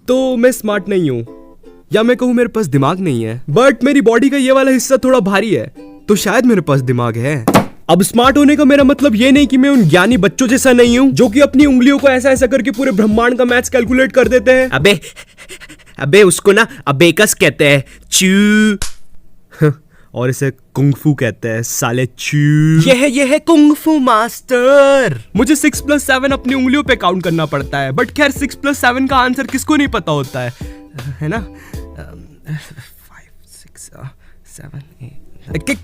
तो मैं स्मार्ट नहीं हूँ, या मैं कहूँ मेरे पास दिमाग नहीं है, बट मेरी बॉडी का ये वाला हिस्सा थोड़ा भारी है, तो शायद मेरे पास दिमाग है। अब स्मार्ट होने का मेरा मतलब ये नहीं कि मैं उन ज्ञानी बच्चों जैसा नहीं हूँ जो कि अपनी उंगलियों को ऐसा ऐसा करके पूरे ब्रह्मांड का मैथ्स कैलकुलेट कर देते हैं। अबे उसको ना अबेकस कहते हैं, चू। और इसे कुंगफू कहते हैं, साले चू। ये है कुंगफू मास्टर। मुझे 6+7 अपनी उंगलियों पे काउंट करना पड़ता है, बट खैर 6+7 का आंसर किसको नहीं पता होता है ना? 5 6 7 8।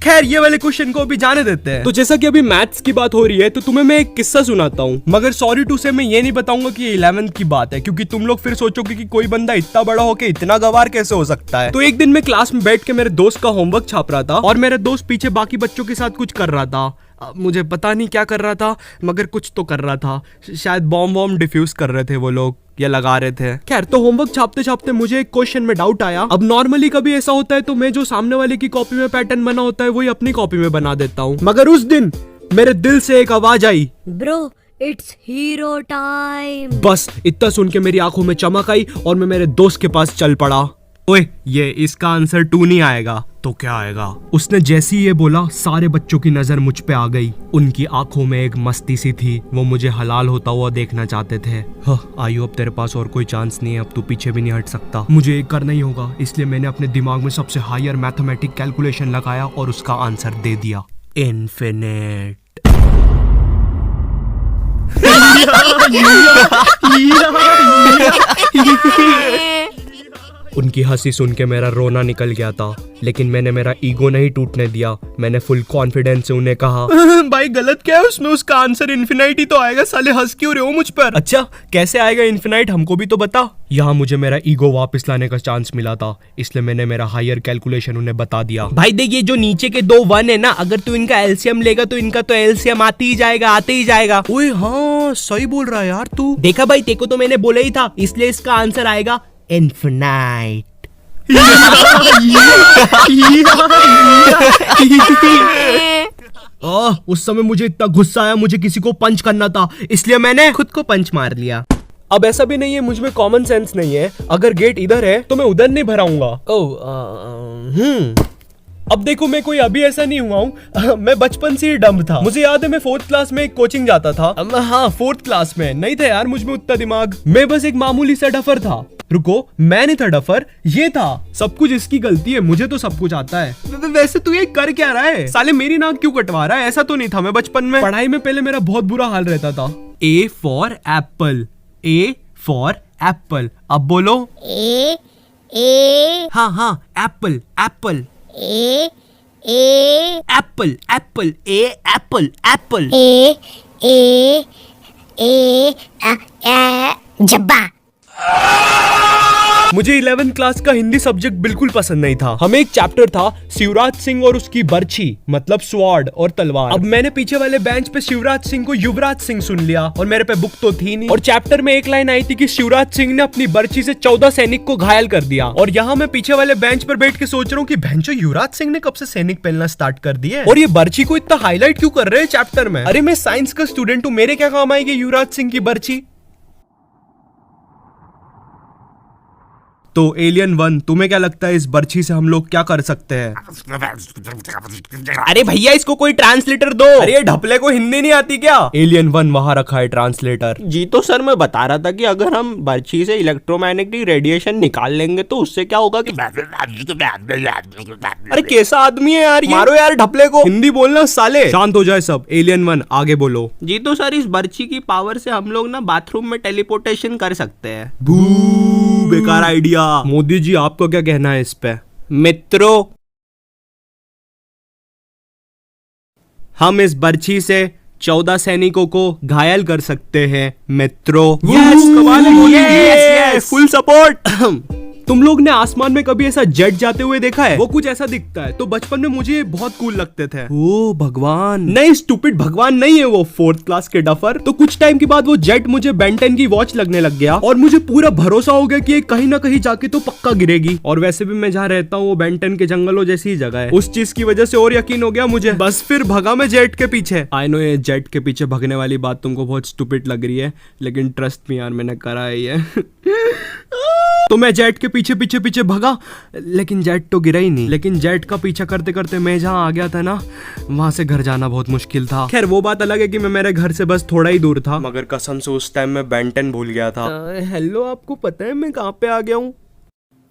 खैर ये वाले क्वेश्चन को अभी जाने देते हैं। तो जैसा कि अभी मैथ्स की बात हो रही है, तो तुम्हें मैं एक किस्सा सुनाता हूँ, मगर सॉरी टू से मैं ये नहीं बताऊंगा कि ये 11th की बात है, क्योंकि तुम लोग फिर सोचोगे कि कोई बंदा इतना बड़ा होके इतना गवार कैसे हो सकता है। तो एक दिन मैं क्लास में बैठ के मेरे दोस्त का होमवर्क छाप रहा था, और मेरा दोस्त पीछे बाकी बच्चों के साथ कुछ कर रहा था। मुझे पता नहीं क्या कर रहा था, मगर कुछ तो कर रहा था। शायद बॉम्ब वॉम्ब डिफ्यूज कर रहे थे वो लोग, या लगा रहे थे। खैर, तो होमवर्क छापते छापते मुझे एक क्वेश्चन में डाउट आया। अब नॉर्मली कभी ऐसा होता है तो मैं जो सामने वाले की कॉपी में पैटर्न बना होता है वही अपनी कॉपी में बना देता हूँ, मगर उस दिन मेरे दिल से एक आवाज आई, ब्रो इट्स हीरो टाइम। बस इतना सुन के मेरी आंखों में चमक आई और मैं मेरे दोस्त के पास चल पड़ा। ओए, ये इसका आंसर 2 नहीं आएगा तो क्या आएगा? उसने जैसे ही ये बोला, सारे बच्चों की नजर मुझ पे आ गई। उनकी आंखों में एक मस्ती सी थी, वो मुझे हलाल होता हुआ देखना चाहते थे। आयु, अब तेरे पास और कोई चांस नहीं है, अब तू पीछे भी नहीं हट सकता। मुझे ये करना ही होगा, इसलिए मैंने अपने दिमाग में सबसे हायर मैथमेटिक कैलकुलेशन लगाया और उसका आंसर दे दिया, इन्फिनिट। उनकी हंसी सुन के मेरा रोना निकल गया था, लेकिन मैंने मेरा ईगो नहीं टूटने दिया। मैंने फुल कॉन्फिडेंस से उन्हें कहा, भाई गलत क्या है उसमें? उसका आंसर इन्फिनाइट ही तो आएगा। साले हंस क्यों रहे हो मुझ पर? अच्छा, कैसे आएगा इन्फिनाइट, हमको भी तो बता। यहाँ मुझे मेरा ईगो वापस लाने का चांस मिला था, इसलिए मैंने मेरा हायर कैलकुलेशन उन्हें बता दिया। भाई देखिए, जो नीचे के 2 1 है ना, अगर तू इनका एलसीएम लेगा तो इनका तो एलसीएम आते ही जाएगा। ओए हाँ, सही बोल रहा है यार तू। देखा भाई, तेको तो मैंने बोला ही था, इसलिए इसका आंसर आएगा इन्फिनाइट। उस समय मुझे इतना गुस्सा आया, मुझे किसी को पंच करना था, इसलिए मैंने खुद को पंच मार लिया। अब ऐसा भी नहीं है मुझ में कॉमन सेंस नहीं है, अगर गेट इधर है तो मैं उधर नहीं भराऊंगा। अब देखो, मैं कोई अभी ऐसा नहीं हुआ हूँ, मैं बचपन से ही डम्ब था। मुझे याद है मैं 4th क्लास में एक कोचिंग जाता था। हाँ, 4th क्लास में नहीं था यार मुझ में उतना दिमाग, मैं बस एक मामूली सा डफर था। रुको, मैं नहीं था डफर, ये था। सब कुछ इसकी गलती है, मुझे तो सब कुछ आता है। वैसे तू ये कर क्या रहा है? साले मेरी नाक क्यों कटवा रहा है? ऐसा तो नहीं था मैं बचपन में। पढ़ाई में पहले मेरा बहुत बुरा हाल रहता था। A for Apple, A for Apple. अब बोलो ए हाँ, एप्पल एप्पल ए एप्पल एप्पल ए एप्पल एप्पल ए जब्बा। मुझे 11th क्लास का हिंदी सब्जेक्ट बिल्कुल पसंद नहीं था। हमें एक चैप्टर था शिवराज सिंह और उसकी बर्छी, मतलब स्वॉर्ड और तलवार। अब मैंने पीछे वाले बेंच पे शिवराज सिंह को युवराज सिंह सुन लिया, और मेरे पे बुक तो थी नहीं। और चैप्टर में एक लाइन आई थी कि शिवराज सिंह ने अपनी बर्छी से 14 सैनिक को घायल कर दिया। और यहाँ मैं पीछे वाले बेंच पर बैठ के सोच रहा हूँ कि भैंचो, युवराज सिंह ने कब से सैनिक पहनना स्टार्ट कर दिया, और ये बर्छी को इतना हाईलाइट क्यों कर रहे हैं चैप्टर में? अरे मैं साइंस का स्टूडेंट हूँ, मेरे क्या काम आएगी युवराज सिंह की बर्छी? तो एलियन 1, तुम्हें क्या लगता है इस बर्छी से हम लोग क्या कर सकते हैं? अरे भैया, इसको कोई ट्रांसलेटर दो। अरे ढपले को हिंदी नहीं आती क्या? एलियन 1 वहां रखा है ट्रांसलेटर। जी तो सर, मैं बता रहा था कि अगर हम बर्छी से इलेक्ट्रोमैग्नेटिक रेडिएशन निकाल लेंगे तो उससे क्या होगा कि अरे कैसा आदमी है यार, मारो यार ढपले को। हिंदी बोलना साले। शांत हो जाए सब। एलियन 1 आगे बोलो। जी तो सर, इस बर्छी की पावर से हम लोग ना बाथरूम में टेलीपोर्टेशन कर सकते हैं। बेकार आइडिया। मोदी जी, आपको क्या कहना है इस पे? मित्रों, हम इस बर्छी से 14 सैनिकों को घायल कर सकते हैं मित्रों। यस, कमाल है। Full support. तुम लोग ने आसमान में कभी ऐसा जेट जाते हुए देखा है? वो कुछ ऐसा दिखता है। तो बचपन में मुझे ये बहुत कूल लगते थे। ओ भगवान, नहीं स्टूपिड, भगवान नहीं है वो, 4th क्लास के डफर। तो कुछ टाइम के बाद वो जेट मुझे बेन 10 की वॉच लगने लग गया और मुझे पूरा भरोसा हो गया कि ये कहीं ना कहीं जाके तो पक्का गिरेगी। और वैसे भी मैं जहाँ रहता हूँ वो बेन 10 के जंगलों जैसी ही जगह है। उस चीज की वजह से और यकीन हो गया मुझे। बस फिर भगा मैं जेट के पीछे। आई नो ये जेट के पीछे भगने वाली बात तुमको बहुत स्टूपिड लग रही है, लेकिन ट्रस्ट मी यार, मैंने करा है ये। तो मैं जेट के पीछे पीछे पीछे भगा, लेकिन जेट तो गिरा ही नहीं। लेकिन जेट का पीछा करते करते मैं जहाँ आ गया था ना, वहां से घर जाना बहुत मुश्किल था। खैर वो बात अलग है कि मैं मेरे घर से बस थोड़ा ही दूर था, मगर कसम से उस टाइम मैं बेन 10 भूल गया था। हेलो, आपको पता है मैं कहाँ पे आ गया हूँ?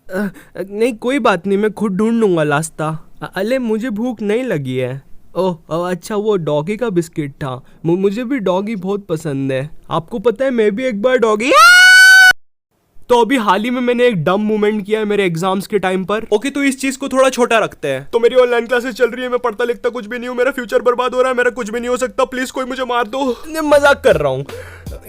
नहीं कोई बात नहीं, मैं खुद ढूंढ लूंगा रास्ता। अले मुझे भूख नहीं लगी है। ओह अच्छा, वो डॉगी का बिस्किट था। मुझे भी डॉगी बहुत पसंद है। आपको पता है मैं भी एक बार डॉगी। तो अभी हाल ही में मैंने एक डम मूवमेंट किया है मेरे एग्जाम्स के टाइम पर। ओके तो इस चीज को थोड़ा छोटा रखते हैं। तो मेरी ऑनलाइन क्लासेस चल रही है, मैं पढ़ता लिखता कुछ भी नहीं हूँ, मेरा फ्यूचर बर्बाद हो रहा है, मेरा कुछ भी नहीं हो सकता, प्लीज कोई मुझे मार दो। मजाक कर रहा हूँ,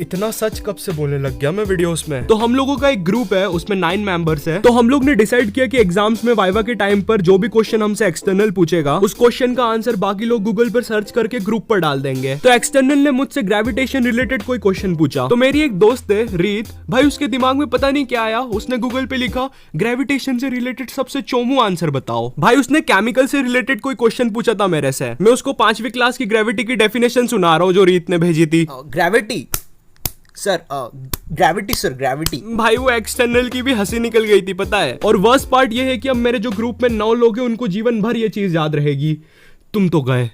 इतना सच कब से बोलने लग गया मैं वीडियोस में। तो हम लोगों का एक ग्रुप है, उसमें 9 मेंबर्स है। तो हम लोग ने डिसाइड किया कि एग्जाम्स में वाइवा के टाइम पर जो भी क्वेश्चन हमसे एक्सटर्नल पूछेगा, उस क्वेश्चन का आंसर बाकी लोग गूगल पर सर्च करके ग्रुप पर डाल देंगे। तो एक्सटर्नल ने मुझसे ग्रेविटेशन रिलेटेड कोई क्वेश्चन पूछा। तो मेरी एक दोस्त है रीत, भाई उसके दिमाग में पता नहीं क्या आया, उसने गूगल पे लिखा ग्रेविटेशन से रिलेटेड सबसे चोमू आंसर बताओ। भाई उसने केमिकल से रिलेटेड कोई क्वेश्चन पूछा था मेरे से। मैं उसको 5वीं क्लास की ग्रेविटी की डेफिनेशन सुना रहा हूँ जो रीत ने भेजी थी। Gravity sir, gravity sir, gravity. भाई वो एक्सटर्नल की भी हंसी निकल गई थी पता है। और वर्स्ट पार्ट ये है कि अब मेरे जो ग्रुप में 9 लोग हैं उनको जीवन भर ये चीज याद रहेगी, तुम तो गए।